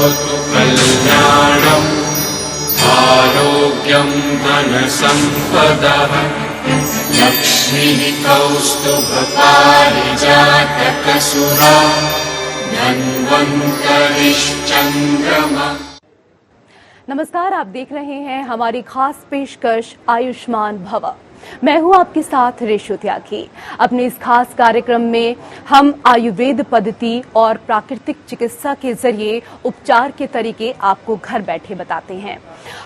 करोतु कल्याणम् आरोग्यं धनसम्पदः लक्ष्मीः कौस्तुभपारिजातकसुरा धन्वन्तरिश्चन्द्रमा। नमस्कार, आप देख रहे हैं हमारी खास पेशकश आयुष्मान भव। मैं हूं आपके साथ रेशु त्यागी। अपने इस खास कार्यक्रम में हम आयुर्वेद पद्धति और प्राकृतिक चिकित्सा के जरिए उपचार के तरीके आपको घर बैठे बताते हैं।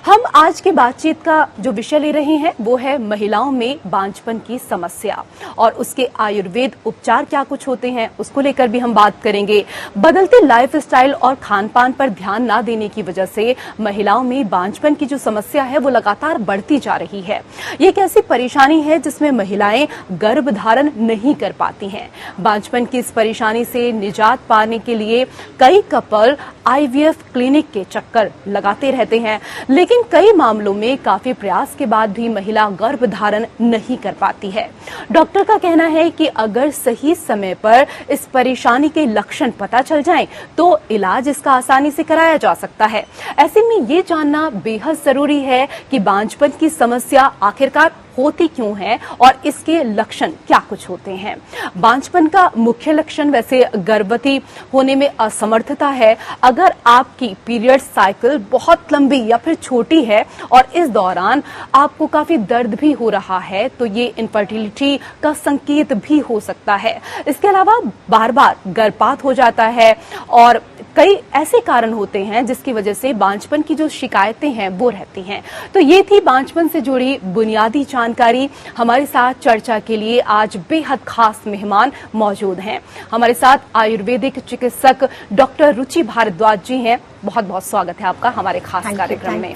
हम आज की बातचीत का जो विषय ले रहे हैं वो है महिलाओं में बांझपन की समस्या और उसके आयुर्वेद उपचार क्या कुछ होते हैं उसको लेकर भी हम बात करेंगे। बदलते लाइफस्टाइल और खान पान पर ध्यान न देने की वजह से महिलाओं में बांझपन की जो समस्या है वो लगातार बढ़ती जा रही है। ये एक ऐसी परेशानी है जिसमें महिलाएं गर्भ धारण नहीं कर पाती हैं। बांझपन की इस परेशानी से निजात पाने के लिए कई कपल आईवीएफ क्लिनिक के चक्कर लगाते रहते हैं, लेकिन कई मामलों में काफी प्रयास के बाद भी महिला गर्भ धारण नहीं कर पाती है। डॉक्टर का कहना है कि अगर सही समय पर इस परेशानी के लक्षण पता चल जाएं, तो इलाज इसका आसानी से कराया जा सकता है। ऐसे में ये जानना बेहद जरूरी है कि बांझपन की समस्या आखिरकार होती क्यों है और इसके लक्षण क्या कुछ होते हैं। बांझपन का मुख्य लक्षण वैसे गर्भवती होने में असमर्थता है। अगर आपकी पीरियड साइकिल बहुत लंबी या फिर छोटी है और इस दौरान आपको काफी दर्द भी हो रहा है तो ये इनफर्टिलिटी का संकेत भी हो सकता है। इसके अलावा बार बार गर्भपात हो जाता है और कई ऐसे कारण होते हैं जिसकी वजह से बांझपन की जो शिकायतें हैं वो रहती हैं। तो ये थी बांझपन से जुड़ी बुनियादी जानकारी। हमारे साथ चर्चा के लिए आज बेहद खास मेहमान मौजूद हैं। हमारे साथ आयुर्वेदिक चिकित्सक डॉक्टर रुचि भारद्वाज जी हैं। बहुत बहुत स्वागत है आपका हमारे खास कार्यक्रम में।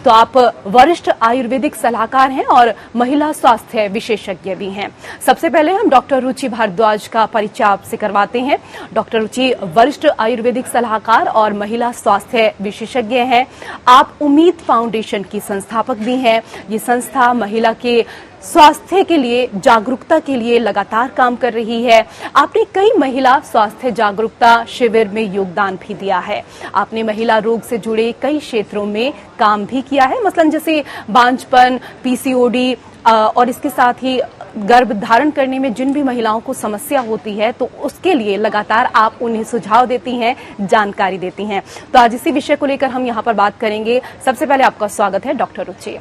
तो आप वरिष्ठ आयुर्वेदिक सलाहकार हैं और महिला स्वास्थ्य विशेषज्ञ भी हैं। सबसे पहले हम डॉक्टर रुचि भारद्वाज का परिचय आपसे करवाते हैं। डॉक्टर रुचि वरिष्ठ आयुर्वेदिक सलाहकार और महिला स्वास्थ्य विशेषज्ञ हैं। आप उम्मीद फाउंडेशन की संस्थापक भी हैं। ये संस्था महिला के स्वास्थ्य के लिए, जागरूकता के लिए लगातार काम कर रही है। आपने कई महिला स्वास्थ्य जागरूकता शिविर में योगदान भी दिया है। आपने महिला रोग से जुड़े कई क्षेत्रों में काम भी किया है, मसलन जैसे बांझपन, पीसीओडी और इसके साथ ही गर्भ धारण करने में जिन भी महिलाओं को समस्या होती है तो उसके लिए लगातार आप उन्हें सुझाव देती हैं, जानकारी देती हैं। तो आज इसी विषय को लेकर हम यहाँ पर बात करेंगे। सबसे पहले आपका स्वागत है डॉक्टर रुचि।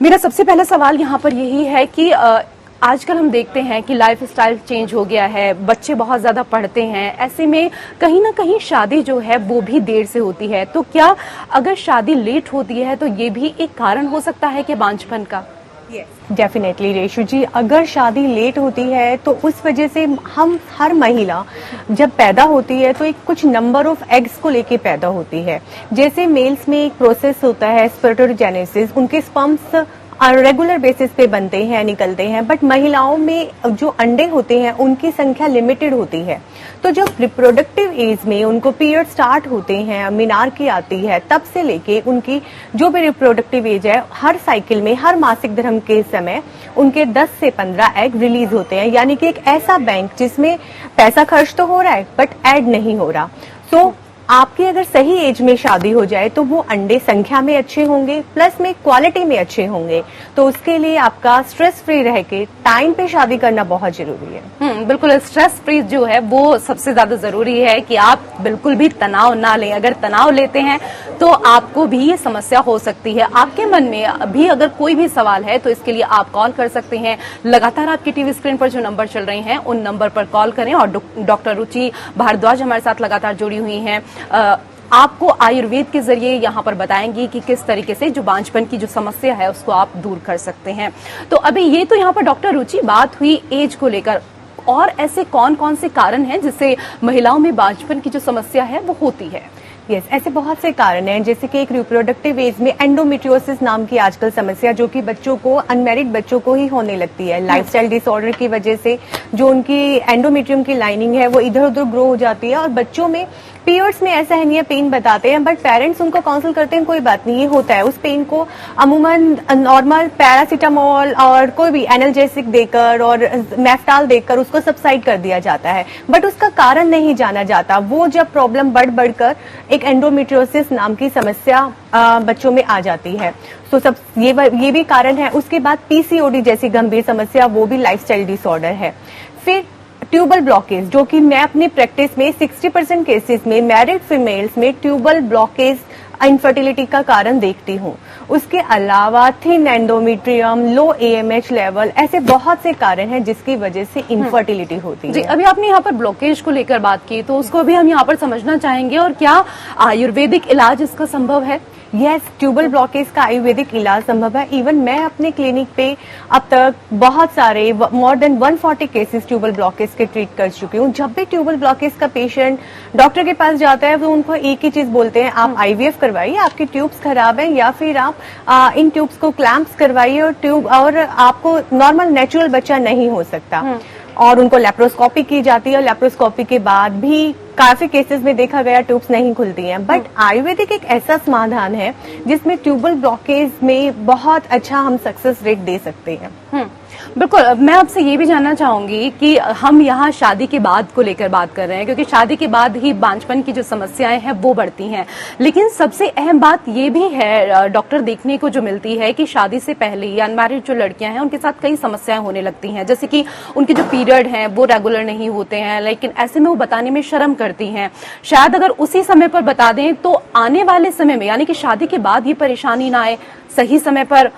मेरा सबसे पहला सवाल यहाँ पर यही है कि आजकल हम देखते हैं कि लाइफस्टाइल चेंज हो गया है, बच्चे बहुत ज्यादा पढ़ते हैं, ऐसे में कहीं ना कहीं शादी जो है वो भी देर से होती है। तो क्या अगर शादी लेट होती है तो ये भी एक कारण हो सकता है कि बांझपन का? डेफिनेटली रेशु जी, अगर शादी लेट होती है तो उस वजह से हम हर महिला जब पैदा होती है तो एक कुछ नंबर ऑफ एग्स को लेके पैदा होती है। जैसे मेल्स में एक प्रोसेस होता है स्पर्मेटोजेनेसिस, उनके स्पर्म्स रेगुलर बेसिस पे बनते हैं, निकलते हैं, बट महिलाओं में जो अंडे होते हैं उनकी संख्या लिमिटेड होती है। तो जब रिप्रोडक्टिव एज में उनको पीरियड स्टार्ट होते हैं, मेनार्की आती है, तब से लेके उनकी जो भी रिप्रोडक्टिव एज है, हर साइकिल में, हर मासिक धर्म के समय उनके 10 से 15 एग रिलीज होते हैं। यानी कि एक ऐसा बैंक जिसमें पैसा खर्च तो हो रहा है बट ऐड नहीं हो रहा। सो आपकी अगर सही एज में शादी हो जाए तो वो अंडे संख्या में अच्छे होंगे, प्लस में क्वालिटी में अच्छे होंगे। तो उसके लिए आपका स्ट्रेस फ्री रह के टाइम पे शादी करना बहुत जरूरी है। बिल्कुल, स्ट्रेस फ्री जो है वो सबसे ज्यादा जरूरी है कि आप बिल्कुल भी तनाव ना लें। अगर तनाव लेते हैं तो आपको भी ये समस्या हो सकती है। आपके मन में अभी अगर कोई भी सवाल है तो इसके लिए आप कॉल कर सकते हैं। लगातार आपकी टीवी स्क्रीन पर जो नंबर चल रहे हैं उन नंबर पर कॉल करें और डॉक्टर रुचि भारद्वाज हमारे साथ लगातार जुड़ी हुई हैं। आपको आयुर्वेद के जरिए यहाँ पर बताएंगी कि किस तरीके से जो बांझपन की जो समस्या है उसको आप दूर कर सकते हैं। तो अभी ये तो यहाँ पर डॉक्टर रुचि बात हुई एज को लेकर, और ऐसे कौन कौन से कारण हैं जिससे महिलाओं में बांझपन की जो समस्या है वो होती है? ऐसे बहुत से कारण हैं, जैसे कि एक रिप्रोडक्टिव एज में एंडोमेट्रियोसिस नाम की आजकल समस्या जो कि बच्चों को, अनमैरिड बच्चों को ही होने लगती है। लाइफस्टाइल डिसऑर्डर की वजह से जो उनकी एंडोमेट्रियम की लाइनिंग है वो इधर उधर ग्रो हो जाती है और बच्चों में पीरियड्स में ऐसा है नहीं है, पेन बताते हैं, बट पेरेंट्स उनको काउंसिल करते हैं कोई बात नहीं, ये होता है। उस पेन को अमूमन नॉर्मल पैरासीटामोल और कोई भी एनाल्जेसिक देकर और मेफ्टाल देकर उसको सबसाइड कर दिया जाता है, बट उसका कारण नहीं जाना जाता। वो जब प्रॉब्लम बढ़कर एक एंडोमेट्रियोसिस नाम की समस्या बच्चों में आ जाती है, तो सब ये भी कारण है। उसके बाद पीसीओडी जैसी गंभीर समस्या, वो भी लाइफस्टाइल डिसऑर्डर है। फिर ट्यूबल ब्लॉकेज, जो कि मैं अपनी प्रैक्टिस में 60% केसेस में मैरिड फीमेल्स में ट्यूबल ब्लॉकेज इनफर्टिलिटी का कारण देखती हूँ। उसके अलावा थिन एंडोमेट्रियम, लो एएमएच लेवल, ऐसे बहुत से कारण हैं जिसकी वजह से इनफर्टिलिटी होती है। अभी आपने यहाँ पर ब्लॉकेज को लेकर बात की, तो उसको भी हम यहाँ पर समझना चाहेंगे। और क्या आयुर्वेदिक इलाज इसका संभव है? यस, ट्यूबल ब्लॉकेज का आयुर्वेदिक इलाज संभव है। इवन मैं अपने क्लिनिक पे अब तक बहुत सारे more than 140 cases tubal blockage के ट्रीट कर चुकी हूँ। जब भी ट्यूबल ब्लॉकेज का पेशेंट डॉक्टर के पास जाता है, वो उनको एक ही चीज बोलते हैं, आप आईवीएफ करवाइए, आपकी ट्यूब्स खराब है, या फिर आप इन ट्यूब्स को क्लैंप्स करवाइए और आपको नॉर्मल नेचुरल बच्चा नहीं हो सकता। और उनको लेप्रोस्कोपी की जाती है, और लेप्रोस्कोपी के बाद भी काफी केसेस में देखा गया ट्यूब्स नहीं खुलती हैं। बट आयुर्वेदिक एक ऐसा समाधान है जिसमें ट्यूबल ब्लॉकेज में बहुत अच्छा हम सक्सेस रेट दे सकते हैं। बिल्कुल। मैं आपसे ये भी जानना चाहूंगी कि हम यहाँ शादी के बाद को लेकर बात कर रहे हैं, क्योंकि शादी के बाद ही बांझपन की जो समस्याएं हैं वो बढ़ती हैं। लेकिन सबसे अहम बात ये भी है डॉक्टर, देखने को जो मिलती है कि शादी से पहले ही अनमैरिड जो लड़कियां हैं उनके साथ कई समस्याएं होने लगती हैं, जैसे कि उनके जो पीरियड हैं वो रेगुलर नहीं होते हैं, लेकिन ऐसे में वो बताने में शर्म करती हैं। शायद अगर उसी समय पर बता दें तो आने वाले समय में, यानी कि शादी के बाद ये परेशानी ना आए, सही समय पर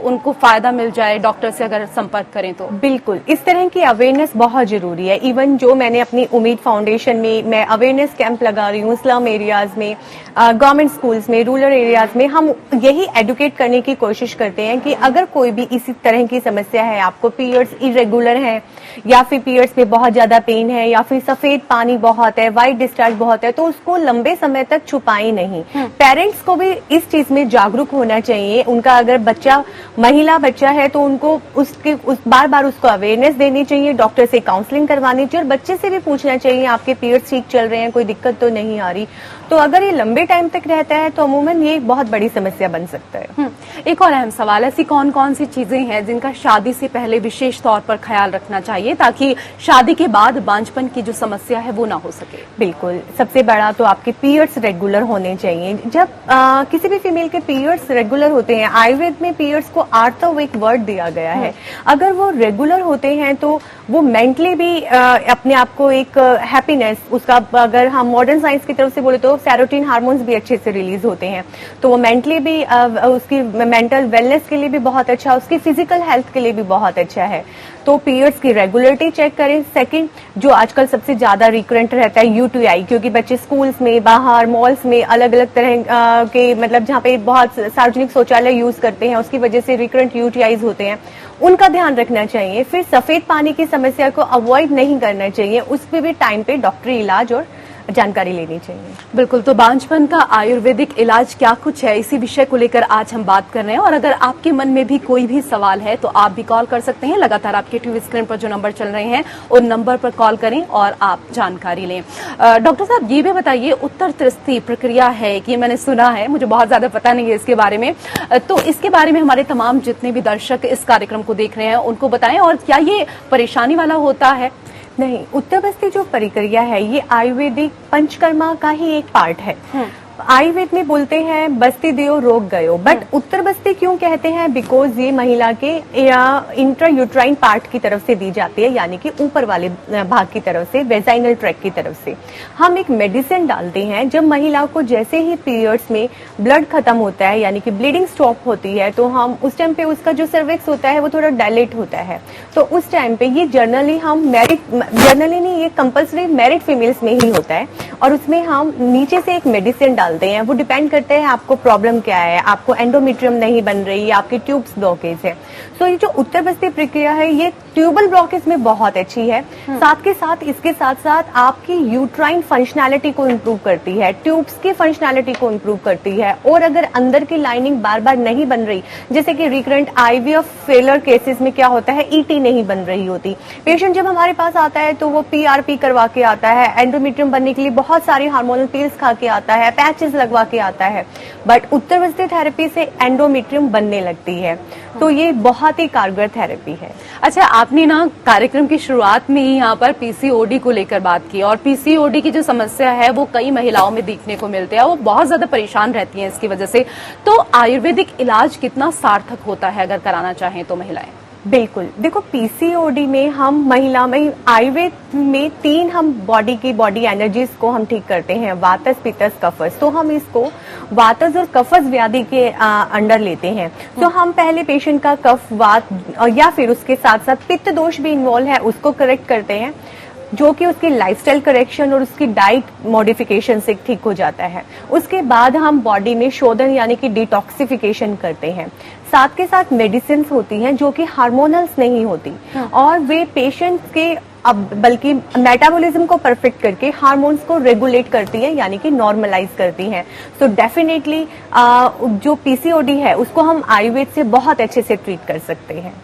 उनको फायदा मिल जाए, डॉक्टर से अगर संपर्क करें तो। बिल्कुल, इस तरह की अवेयरनेस बहुत जरूरी है। इवन जो मैंने अपनी उम्मीद फाउंडेशन में मैं अवेयरनेस कैंप लगा रही हूँ स्लम एरियाज में, गवर्नमेंट स्कूल्स में, रूरल एरियाज में, हम यही एडुकेट करने की कोशिश करते हैं कि अगर कोई भी इसी तरह की समस्या है, आपको पीरियड्स इरेगुलर है, या फिर पीरियड्स में बहुत ज्यादा पेन है, या फिर सफेद पानी बहुत है, व्हाइट डिस्चार्ज बहुत है, तो उसको लंबे समय तक छुपाई नहीं। पेरेंट्स को भी इस चीज में जागरूक होना चाहिए। उनका अगर बच्चा महिला बच्चा है तो उनको बार बार उसको अवेयरनेस देनी चाहिए, डॉक्टर से काउंसलिंग करवानी चाहिए, और बच्चे से भी पूछना चाहिए आपके पीरियड्स ठीक चल रहे हैं, कोई दिक्कत तो नहीं आ रही। तो अगर ये लंबे टाइम तक रहता है तो अमूमन ये बहुत बड़ी समस्या बन सकता है। एक और अहम सवाल, ऐसी कौन कौन सी चीजें हैं जिनका शादी से पहले विशेष तौर पर ख्याल रखना चाहिए ताकि शादी के बाद बांझपन की जो समस्या है वो ना हो सके? बिल्कुल, सबसे बड़ा तो आपके पीरियड्स रेगुलर होने चाहिए। जब किसी भी फीमेल के पीरियड्स रेगुलर होते हैं, आयुर्वेद में पीरियड्स को आर्तव एक वर्ड दिया गया है, अगर वो रेगुलर होते हैं तो वो मेंटली भी अपने आप को एक हैप्पीनेस, उसका अगर हम मॉडर्न साइंस की तरफ से बोले तो सेरोटोनिन हार्मोन्स भी अच्छे से रिलीज होते हैं, तो वो मेंटली भी उसकी मेंटल वेलनेस के लिए भी बहुत अच्छा, उसकी फिजिकल हेल्थ के लिए भी बहुत अच्छा है। तो पीरियड्स की रेगुलरिटी चेक करें। सेकंड, जो आजकल सबसे ज्यादा रिकरेंट रहता है यूटीआई, क्योंकि बच्चे स्कूल्स में, बाहर मॉल्स में अलग अलग तरह के मतलब जहाँ पे बहुत सार्वजनिक शौचालय यूज करते हैं, उसकी वजह से रिकरेंट यूटीआईज होते हैं, उनका ध्यान रखना चाहिए। फिर सफेद पानी की समस्या को अवॉइड नहीं करना चाहिए, उस पर भी टाइम पे डॉक्टरी इलाज और जानकारी लेनी चाहिए। बिल्कुल, तो बांझपन का आयुर्वेदिक इलाज क्या कुछ है, इसी विषय को लेकर आज हम बात कर रहे हैं। और अगर आपके मन में भी कोई भी सवाल है तो आप भी कॉल कर सकते हैं। लगातार आपके टीवी स्क्रीन पर जो नंबर चल रहे हैं उन नंबर पर कॉल करें और आप जानकारी लें। डॉक्टर साहब, ये भी बताइए, उत्तर त्रिस्ती प्रक्रिया है कि मैंने सुना है, मुझे बहुत ज्यादा पता नहीं है इसके बारे में, तो इसके बारे में हमारे तमाम जितने भी दर्शक इस कार्यक्रम को देख रहे हैं उनको बताएं, और क्या ये परेशानी वाला होता है? नहीं, उत्तर बस्ती जो प्रक्रिया है ये आयुर्वेदिक पंचकर्मा का ही एक पार्ट है। आयुर्वेद में बोलते हैं बस्ती दियो रोग गयो, बट उत्तर बस्ती क्यों कहते हैं? बिकॉज ये महिला के इंट्रा यूट्राइन पार्ट की तरफ से दी जाती है, यानी कि ऊपर वाले भाग की तरफ से, वेजाइनल ट्रैक की तरफ से हम एक मेडिसिन डालते हैं। जब महिला को जैसे ही पीरियड्स में ब्लड खत्म होता है, यानी कि ब्लीडिंग स्टॉप होती है, तो हम उस टाइम पे उसका जो सर्विक्स होता है वो थोड़ा डायलेट होता है, तो उस टाइम पे ये जनरली नहीं, ये कंपल्सरी मैरिड फीमेल्स में ही होता है, और उसमें हम नीचे से एक मेडिसिन डालते हैं। वो डिपेंड करते हैं आपको प्रॉब्लम क्या है, आपको एंडोमेट्रियम नहीं बन रही, आपकी ट्यूब्स ब्लॉकेज है। सो ये जो उत्तर बस्ती प्रक्रिया है ये ट्यूबल ब्लॉकेज में बहुत अच्छी है। साथ के साथ इसके साथ साथ आपकी यूट्राइन फंक्शनैलिटी को इम्प्रूव करती है, ट्यूब्स की फंक्शनैलिटी को इम्प्रूव करती है। और अगर अंदर की लाइनिंग बार बार नहीं बन रही, जैसे कि रिकरेंट आईवीएफ फेलर केसेस में क्या होता है, ईटी नहीं बन रही होती, पेशेंट जब हमारे पास आता है तो वो पीआरपी करवा के आता है, एंडोमेट्रियम बनने के लिए बहुत सारी हार्मोनल पिल्स खा के आता है, पैचेस लगवा के आता है, बट उत्तरवर्ती थेरेपी से एंडोमेट्रियम बनने लगती है। तो ये बहुत ही कारगर थेरेपी है। अच्छा, आपने ना कार्यक्रम की शुरुआत में ही यहाँ पर पीसीओडी को लेकर बात की, और पीसीओडी की जो समस्या है वो कई महिलाओं में देखने को मिलते हैं, वो बहुत ज्यादा परेशान रहती हैं इसकी वजह से। तो आयुर्वेदिक इलाज कितना सार्थक होता है अगर कराना चाहें तो महिलाएं? बिल्कुल, देखो पीसीओडी में हम महिला में आयुर्वेद में 3 हम बॉडी एनर्जीज को हम ठीक करते हैं, वातस, पित्तस, कफस। तो हम इसको वातस और कफस व्याधि के अंडर लेते हैं। तो हम पहले पेशेंट का कफ, वात या फिर उसके साथ साथ पित्त दोष भी इन्वॉल्व है उसको करेक्ट करते हैं, जो कि उसकी लाइफस्टाइल करेक्शन और उसकी डाइट मॉडिफिकेशन से ठीक हो जाता है। उसके बाद हम बॉडी में शोधन यानी कि डिटॉक्सिफिकेशन करते हैं। साथ के साथ मेडिसिन होती हैं जो कि हार्मोनल्स नहीं होती, और वे पेशेंट्स के अब बल्कि मेटाबॉलिज्म को परफेक्ट करके हार्मोन्स को रेगुलेट करती है यानी कि नॉर्मलाइज करती हैं। सो डेफिनेटली जो पीसीओडी है उसको हम आयुर्वेद से बहुत अच्छे से ट्रीट कर सकते हैं।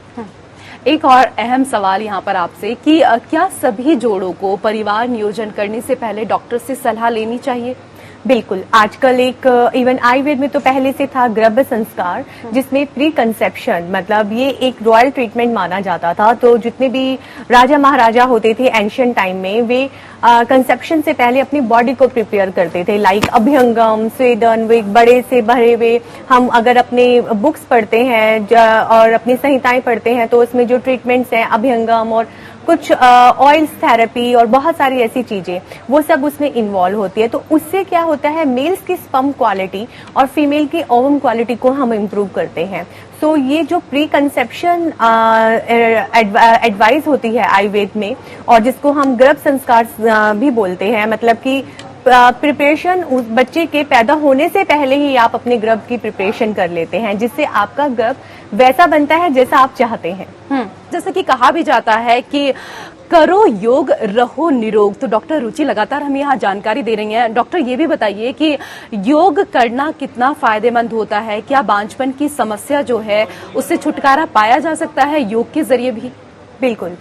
एक और अहम सवाल यहाँ पर आपसे कि क्या सभी जोड़ों को परिवार नियोजन करने से पहले डॉक्टर से सलाह लेनी चाहिए? बिल्कुल, आजकल एक इवन आयुर्वेद में तो पहले से था गर्भ संस्कार, जिसमें प्री कंसेप्शन मतलब ये एक रॉयल ट्रीटमेंट माना जाता था। तो जितने भी राजा महाराजा होते थे एंशियंट टाइम में, वे कंसेप्शन से पहले अपनी बॉडी को प्रिपेयर करते थे, लाइक अभ्यंगम, स्वेदन। वे बड़े से भरे हुए, हम अगर अपने बुक्स पढ़ते हैं और अपनी संहिताएं पढ़ते हैं तो उसमें जो ट्रीटमेंट्स हैं अभ्यंगम और कुछ ऑयल्स थेरेपी और बहुत सारी ऐसी चीजें वो सब उसमें इन्वॉल्व होती है। तो उससे क्या होता है, मेल्स की स्पर्म क्वालिटी और फीमेल की ओवम क्वालिटी को हम इम्प्रूव करते हैं। सो ये जो प्री कंसेप्शन एडवाइस होती है आयुर्वेद में, और जिसको हम गर्भ संस्कार भी बोलते हैं, मतलब कि प्रिपरेशन उस बच्चे के पैदा होने से पहले ही आप अपने गर्भ की प्रिपरेशन कर लेते हैं, जिससे आपका गर्भ वैसा बनता है जैसा आप चाहते हैं। जैसे कि कहा भी जाता है कि करो योग रहो निरोग। तो डॉक्टर रुचि लगातार हमें यहाँ जानकारी दे रही हैं। डॉक्टर ये भी बताइए कि योग करना कितना फायदेमंद होता है? क्या बांझपन की समस्या जो है उससे छुटकारा पाया जा सकता है योग के जरिए भी? बिल्कुल,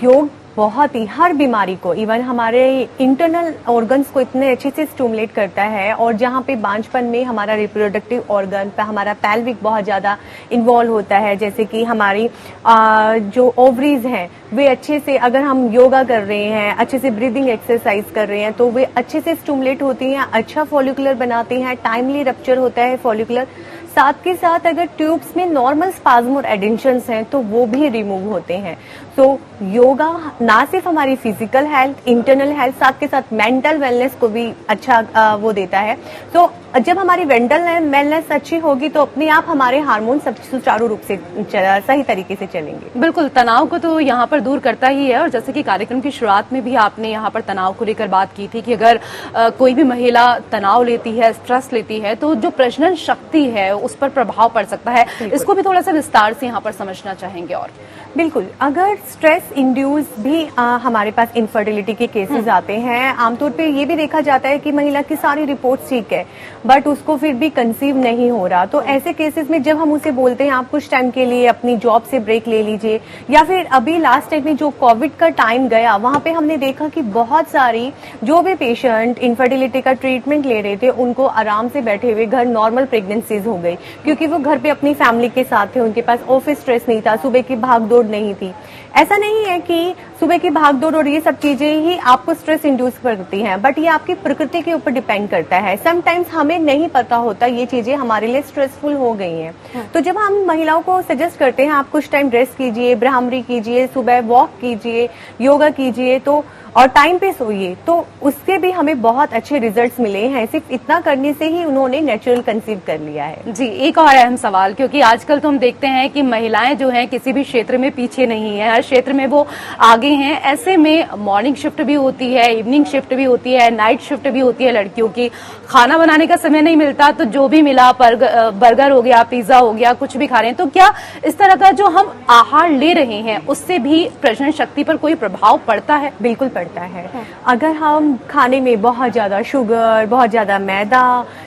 योग बहुत ही हर बीमारी को, इवन हमारे इंटरनल ऑर्गन्स को इतने अच्छे से स्टिमुलेट करता है। और जहाँ पे बांझपन में हमारा रिप्रोडक्टिव ऑर्गन पे हमारा पैल्विक बहुत ज्यादा इन्वॉल्व होता है, जैसे कि हमारी जो ओवरीज हैं वे अच्छे से, अगर हम योगा कर रहे हैं, अच्छे से ब्रीदिंग एक्सरसाइज कर रहे हैं, तो वे अच्छे से स्टिमुलेट होती हैं, अच्छा फॉलिकुलर बनाती हैं, टाइमली रप्चर होता है फॉलिकुलर। साथ के साथ अगर ट्यूब्स में नॉर्मल स्पाज्म और एडेंशंस हैं तो वो भी रिमूव होते हैं। तो योगा ना सिर्फ हमारी फिजिकल हेल्थ, इंटरनल हेल्थ, साथ के साथ मेंटल वेलनेस को भी अच्छा वो देता है। तो जब हमारी मेंटल वेलनेस अच्छी होगी तो अपने आप हमारे हार्मोन सब सुचारू रूप से सही तरीके से चलेंगे। बिल्कुल, तनाव को तो यहाँ पर दूर करता ही है। और जैसे कि कार्यक्रम की शुरुआत में भी आपने यहाँ पर तनाव को लेकर बात की थी कि अगर कोई भी महिला तनाव लेती है, स्ट्रेस लेती है, तो जो प्रजनन शक्ति है उस पर प्रभाव पड़ सकता है। इसको भी थोड़ा सा विस्तार से यहाँ पर समझना चाहेंगे। और बिल्कुल, अगर स्ट्रेस इंड्यूस भी हमारे पास इनफर्टिलिटी के केसेस आते हैं, आमतौर पे ये भी देखा जाता है कि महिला की सारी रिपोर्ट्स ठीक है बट उसको फिर भी कंसीव नहीं हो रहा। तो ऐसे केसेस में जब हम उसे बोलते हैं आप कुछ टाइम के लिए अपनी जॉब से ब्रेक ले लीजिए, या फिर अभी लास्ट टाइम में जो कोविड का टाइम गया वहां पे हमने देखा कि बहुत सारी जो भी पेशेंट इनफर्टिलिटी का ट्रीटमेंट ले रहे थे उनको आराम से बैठे हुए घर नॉर्मल प्रेगनेंसीज हो गई, क्योंकि वो घर पे अपनी फैमिली के साथ थे, उनके पास ऑफिस स्ट्रेस नहीं था, सुबह की भागदौड़ नहीं थी। ऐसा नहीं है कि सुबह की भागदौड़ और ये सब चीजें ही आपको स्ट्रेस इंड्यूस करती हैं, बट ये आपकी प्रकृति के ऊपर डिपेंड करता है। समटाइम्स हमें नहीं पता होता ये चीजें हमारे लिए स्ट्रेसफुल हो गई हैं। तो जब हम महिलाओं को सजेस्ट करते हैं आप कुछ टाइम रेस्ट कीजिए, ब्राह्मरी कीजिए, सुबह वॉक कीजिए, योगा कीजिए, तो और टाइम पे सोइए, तो उससे भी हमें बहुत अच्छे रिजल्ट्स मिले हैं। सिर्फ इतना करने से ही उन्होंने नेचुरल कंसीव कर लिया है। जी, एक और अहम सवाल, क्योंकि आजकल तो हम देखते हैं कि महिलाएं जो हैं किसी भी क्षेत्र में पीछे नहीं है, हर क्षेत्र में वो आगे हैं। ऐसे में मॉर्निंग शिफ्ट भी होती है, इवनिंग शिफ्ट भी होती है, नाइट शिफ्ट भी होती है लड़कियों की। खाना बनाने का समय नहीं मिलता तो जो भी मिला, बर्गर हो गया, पिज्जा हो गया, कुछ भी खा रहे हैं। तो क्या इस तरह का जो हम आहार ले रहे हैं उससे भी प्रजनन शक्ति पर कोई प्रभाव पड़ता है? बिल्कुल पड़ता है। अगर हम खाने में बहुत ज्यादा शुगर, बहुत ज्यादा मैदा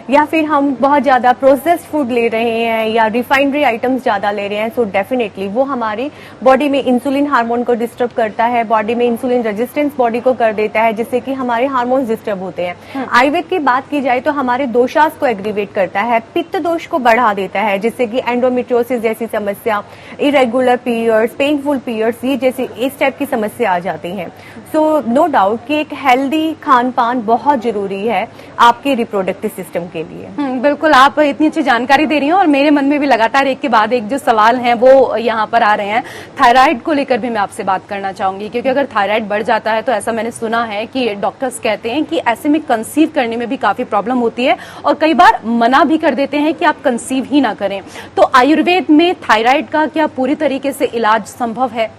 या फिर हम बहुत ज्यादा प्रोसेस्ड फूड ले रहे हैं या रिफाइनरी आइटम्स ज्यादा ले रहे हैं, सो डेफिनेटली वो हमारी बॉडी में इंसुलिन हार्मोन को डिस्टर्ब करता है, बॉडी में इंसुलिन रेजिस्टेंस बॉडी को कर देता है, जिससे कि हमारे हार्मोन्स डिस्टर्ब होते हैं। आयुर्वेद की बात की जाए तो हमारे दोषास को एग्रीवेट करता है, पित्त दोष को बढ़ा देता है, जिससे कि एंडोमेट्रियोसिस जैसी समस्या, इरेगुलर पीरियड्स, पेनफुल पीरियड्स, ये जैसी इस टाइप की समस्या आ जाती है। सो नो डाउट कि एक हेल्दी खान पान बहुत जरूरी है आपके रिप्रोडक्टिव सिस्टम के लिए। बिल्कुल, आप इतनी अच्छी जानकारी दे रही हैं और मेरे मन में भी लगातार एक के बाद एक जो सवाल हैं वो यहाँ पर आ रहे हैं। थायराइड को लेकर भी मैं आपसे बात करना चाहूंगी, क्योंकि अगर थायराइड बढ़ जाता है तो ऐसा मैंने सुना है कि डॉक्टर्स कहते हैं कि ऐसे में कंसीव करने में भी काफी प्रॉब्लम होती है और कई बार मना भी कर देते हैं कि आप कंसीव ही ना करें। तो आयुर्वेद में थायराइड का क्या पूरी तरीके से इलाज संभव है?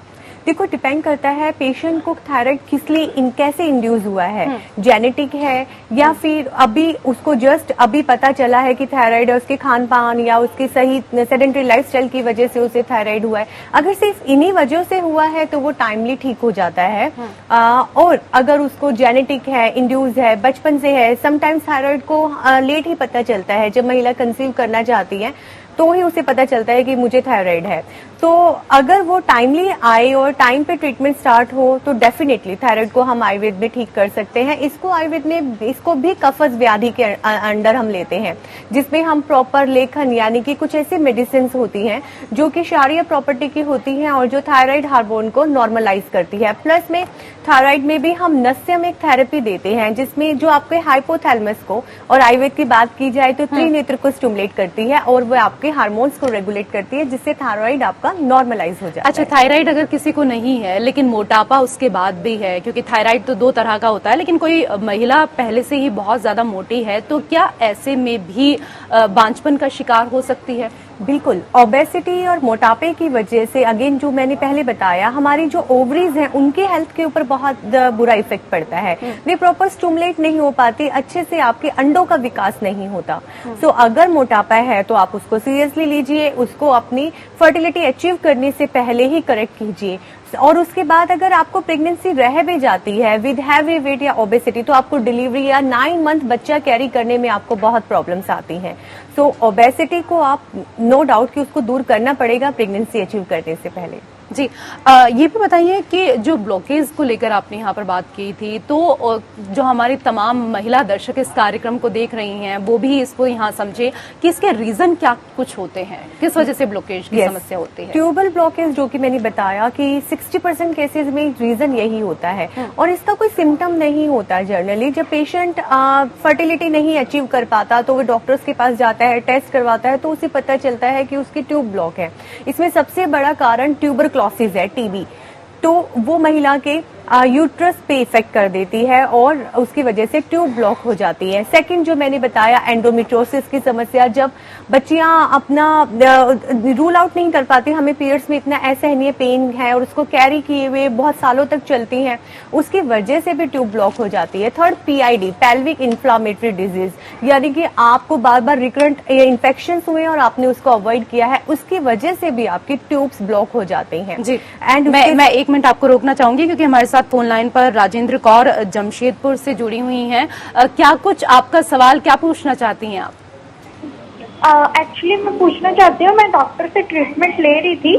देखो, डिपेंड करता है पेशेंट को थायराइड किस लिए कैसे इंड्यूस हुआ है, जेनेटिक है या फिर अभी उसको जस्ट अभी पता चला है कि थायराइड है, उसके खान पान या उसके सही सेडेंटरी लाइफस्टाइल की वजह से उसे थायराइड हुआ है। अगर सिर्फ इन्हीं वजह से हुआ है तो वो टाइमली ठीक हो जाता है। और अगर उसको जेनेटिक है, इंड्यूस है, बचपन से है, समटाइम्स थायराइड को लेट ही पता चलता है। जब महिला कंसीव करना चाहती है तो ही उसे पता चलता है कि मुझे थायराइड है। तो अगर वो टाइमली आए और टाइम पे ट्रीटमेंट स्टार्ट हो तो डेफिनेटली थायराइड को हम आयुर्वेद में ठीक कर सकते हैं। इसको आयुर्वेद में इसको भी कफज व्याधि के अंडर हम लेते हैं, जिसमें हम प्रॉपर लेखन यानी कि कुछ ऐसी मेडिसिन होती हैं जो कि क्षारीय प्रॉपर्टी की होती हैं और जो थायराइड हार्मोन को नॉर्मलाइज करती है। प्लस में थायराइड में भी हम नस्यम एक थेरेपी देते हैं, जिसमें जो आपके हाइपोथैलेमस को, और आयुर्वेद की बात की जाए तो त्रिनेत्र को स्टिमुलेट करती है और वो आपके हार्मोन्स को रेगुलेट करती है, जिससे थायराइड आपका नॉर्मलाइज हो जाता है। अच्छा, थायराइड अगर किसी को नहीं है लेकिन मोटापा उसके बाद भी है, क्योंकि थायराइड तो दो तरह का होता है, लेकिन कोई महिला पहले से ही बहुत ज्यादा मोटी है, तो क्या ऐसे में भी बांझपन का शिकार हो सकती है? बिल्कुल, ओबेसिटी और मोटापे की वजह से अगेन जो मैंने पहले बताया, हमारी जो ओवरीज हैं उनके हेल्थ के ऊपर बहुत बुरा इफेक्ट पड़ता है। वे प्रॉपर स्टिमुलेट नहीं हो पाती, अच्छे से आपके अंडों का विकास नहीं होता। सो अगर मोटापा है तो आप उसको सीरियसली लीजिए, उसको अपनी फर्टिलिटी अचीव करने से पहले ही करेक्ट कीजिए। और उसके बाद अगर आपको प्रेगनेंसी रह भी जाती है विद हैवी वेट या ओबेसिटी, तो आपको डिलीवरी या 9 मंथ बच्चा कैरी करने में आपको बहुत प्रॉब्लम्स आती हैं। सो ओबेसिटी को आप नो डाउट कि उसको दूर करना पड़ेगा प्रेगनेंसी अचीव करने से पहले। जी, ये भी बताइए कि जो ब्लॉकेज को लेकर आपने यहाँ पर बात की थी, तो जो हमारी तमाम महिला दर्शक इस कार्यक्रम को देख रही हैं वो भी इसको यहाँ समझे कि इसके रीजन क्या कुछ होते हैं, किस वजह से ब्लॉकेज की समस्या होती है। ट्यूबल ब्लॉकेज, जो कि मैंने बताया कि 60% केसेस में रीजन यही होता है और इसका कोई सिम्टम नहीं होता। जनरली जब पेशेंट फर्टिलिटी नहीं अचीव कर पाता तो वो डॉक्टर्स के पास जाता है, टेस्ट करवाता है, तो उसे पता चलता है कि उसकी ट्यूब ब्लॉक है। इसमें सबसे बड़ा कारण ट्यूबरक्लोसिस है, टीबी। तो वो महिला के यूट्रस पे इफेक्ट कर देती है और उसकी वजह से ट्यूब ब्लॉक हो जाती है। सेकंड जो मैंने बताया, एंडोमेट्रियोसिस की समस्या, जब बच्चियां अपना रूल आउट नहीं कर पाती, हमें पीरियड्स में इतना असहनीय पेन है और उसको कैरी किए हुए बहुत सालों तक चलती हैं, उसकी वजह से भी ट्यूब ब्लॉक हो जाती है। Third, PID, pelvic inflammatory disease, यानी कि आपको बार बार रिकरेंट इन्फेक्शन हुए और आपने उसको अवॉइड किया है, उसकी वजह से भी आपकी ट्यूब्स ब्लॉक हो जाती हैं। जी, एंड मैं 1 मिनट आपको रोकना चाहूंगी क्योंकि हमारे साथ फोन लाइन पर राजेंद्र कौर जमशेदपुर से जुड़ी हुई हैं। क्या कुछ आपका सवाल, क्या पूछना चाहती हैं आप? एक्चुअली मैं पूछना चाहती हूँ, मैं डॉक्टर से ट्रीटमेंट ले रही थी।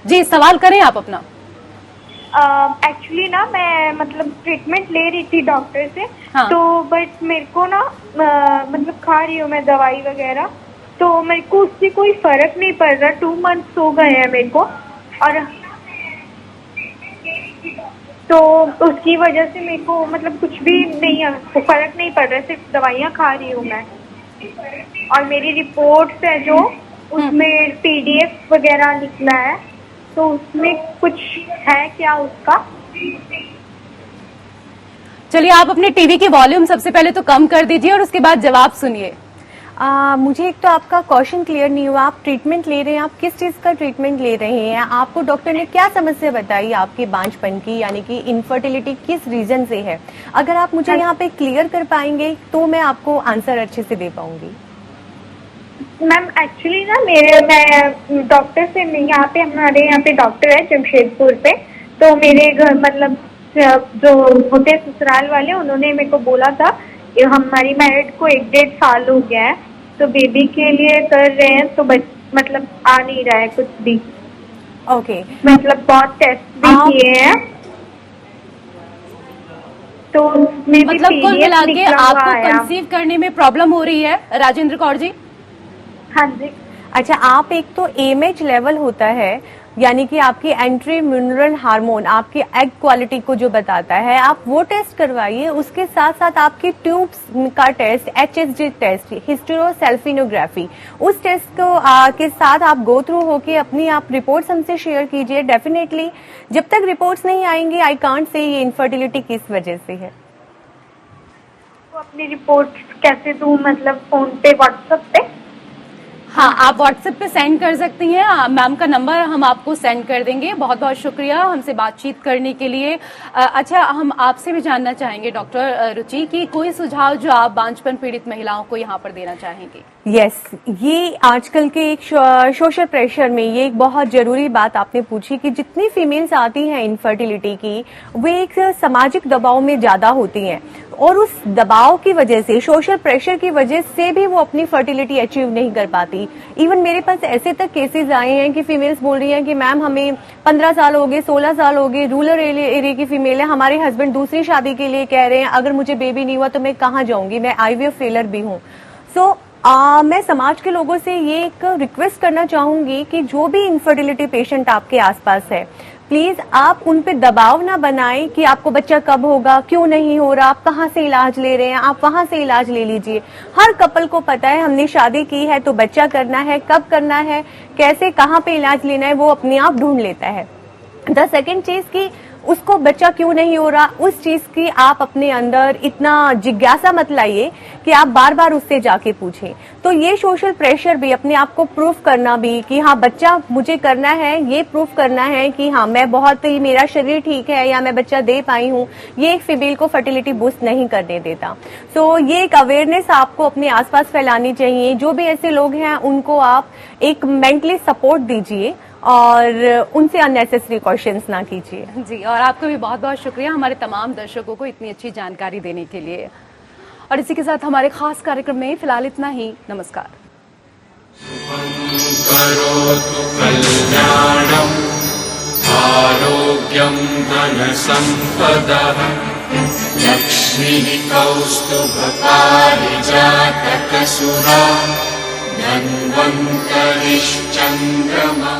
जी, सवाल करें आप अपना। एक्चुअली ना मैं मतलब ट्रीटमेंट ले रही थी डॉक्टर से। हाँ। तो बट मेरे को ना मतलब खा रही हूँ मैं दवाई वगैरह, तो मेरे को उससे कोई फर्क नहीं पड़ रहा। 2 मंथ्स हो गए हैं मेरे को, और तो उसकी वजह से मेरे को मतलब कुछ भी नहीं है, फर्क नहीं पड़ रहा, सिर्फ दवाइयाँ खा रही हूँ मैं। और मेरी रिपोर्ट्स है जो, उसमें पीडीएफ वगैरह निकला है, तो उसमें कुछ है क्या उसका? चलिए, आप अपने टीवी की वॉल्यूम सबसे पहले तो कम कर दीजिए और उसके बाद जवाब सुनिए। मुझे एक तो आपका क्वेश्चन क्लियर नहीं हुआ। आप ट्रीटमेंट ले रहे हैं, आप किस चीज का ट्रीटमेंट ले रहे हैं? आपको डॉक्टर ने क्या समस्या बताई आपके बांझपन की, यानी कि इनफर्टिलिटी किस रीजन से है? अगर आप मुझे यहाँ पे क्लियर कर पाएंगे तो मैं आपको आंसर अच्छे से दे पाऊंगी। मैम एक्चुअली ना मैं डॉक्टर से यहाँ पे, हमारे यहाँ पे डॉक्टर है जमशेदपुर पे, तो मेरे घर मतलब जो होते ससुराल वाले, उन्होंने मेरे को बोला था कि हमारी मैरिड को 1-1.5 साल हो गया है, तो बेबी के लिए कर रहे हैं, तो मतलब आ नहीं रहा है कुछ भी। ओके। मतलब बहुत टेस्ट भी किए हैं, तो उसमें भी मतलब कुल मिला के निकला हुआ आपको आया। कंसीव करने में प्रॉब्लम हो रही है राजेंद्र कौर जी? हाँ जी। अच्छा, आप एक तो एमएच लेवल होता है, यानी कि आपकी एंट्री म्यूनरल हार्मोन आपकी एग क्वालिटी को जो बताता है, आप वो टेस्ट करवाइए। उसके साथ साथ आपकी ट्यूब्स का टेस्ट, HSG टेस्ट, हिस्टेरोसेल्फिनोग्राफी, उस टेस्ट को के साथ आप गो थ्रू होके अपनी आप रिपोर्ट्स हमसे शेयर कीजिए। डेफिनेटली जब तक रिपोर्ट्स नहीं आएंगी, आई कांट से ये इनफर्टिलिटी किस वजह से है। तो अपनी रिपोर्ट कैसे दूं, मतलब फोन पे, व्हाट्सएप पे? हाँ, आप व्हाट्सएप पे सेंड कर सकती हैं। मैम का नंबर हम आपको सेंड कर देंगे। बहुत बहुत शुक्रिया हमसे बातचीत करने के लिए। अच्छा, हम आपसे भी जानना चाहेंगे डॉक्टर रुचि कि कोई सुझाव जो आप बांझपन पीड़ित महिलाओं को यहाँ पर देना चाहेंगे? यस, ये आजकल के एक सोशल प्रेशर में ये एक बहुत जरूरी बात आपने पूछी कि जितनी फीमेल्स आती हैं इनफर्टिलिटी की, वे एक सामाजिक दबाव में ज्यादा होती हैं, और उस दबाव की वजह से, सोशल प्रेशर की वजह से भी वो अपनी फर्टिलिटी अचीव नहीं कर पाती। इवन मेरे पास ऐसे तक केसेस आए हैं कि फीमेल्स बोल रही हैं कि मैम हमें 15 साल हो गए, 16 साल हो गए, रूरल एरिया की फीमेल है, हमारे हस्बैंड दूसरी शादी के लिए कह रहे हैं, अगर मुझे बेबी नहीं हुआ तो मैं कहाँ जाऊंगी, मैं IVF फेलर भी हूँ। सो मैं समाज के लोगों से ये एक रिक्वेस्ट करना चाहूंगी कि जो भी इनफर्टिलिटी पेशेंट आपके आसपास है, प्लीज आप उन पे दबाव ना बनाएं कि आपको बच्चा कब होगा, क्यों नहीं हो रहा, आप कहाँ से इलाज ले रहे हैं, आप वहां से इलाज ले लीजिए। हर कपल को पता है हमने शादी की है तो बच्चा करना है, कब करना है, कैसे, कहाँ पे इलाज लेना है, वो अपने आप ढूंढ लेता है। द सेकेंड चीज की उसको बच्चा क्यों नहीं हो रहा, उस चीज की आप अपने अंदर इतना जिज्ञासा मत लाइए कि आप बार बार उससे जाके पूछें। तो ये सोशल प्रेशर भी, अपने आप को प्रूफ करना भी कि हाँ बच्चा मुझे करना है, ये प्रूफ करना है कि हाँ मैं बहुत ही, मेरा शरीर ठीक है या मैं बच्चा दे पाई हूँ, ये एक फीमेल को फर्टिलिटी बूस्ट नहीं करने देता। सो ये एक अवेयरनेस आपको अपने आसपास फैलानी चाहिए। जो भी ऐसे लोग हैं उनको आप एक मेंटली सपोर्ट दीजिए और उनसे अननेसेसरी क्वेश्चंस ना कीजिए। जी, और आपको भी बहुत बहुत शुक्रिया हमारे तमाम दर्शकों को इतनी अच्छी जानकारी देने के लिए। और इसी के साथ हमारे खास कार्यक्रम में फिलहाल इतना ही। नमस्कार। करोतु कल्याणम् आरोग्यं धनसम्पदः लक्ष्मीः कौस्तुभपारिजातकसुरा धन्वन्तरिश्चन्द्रमा।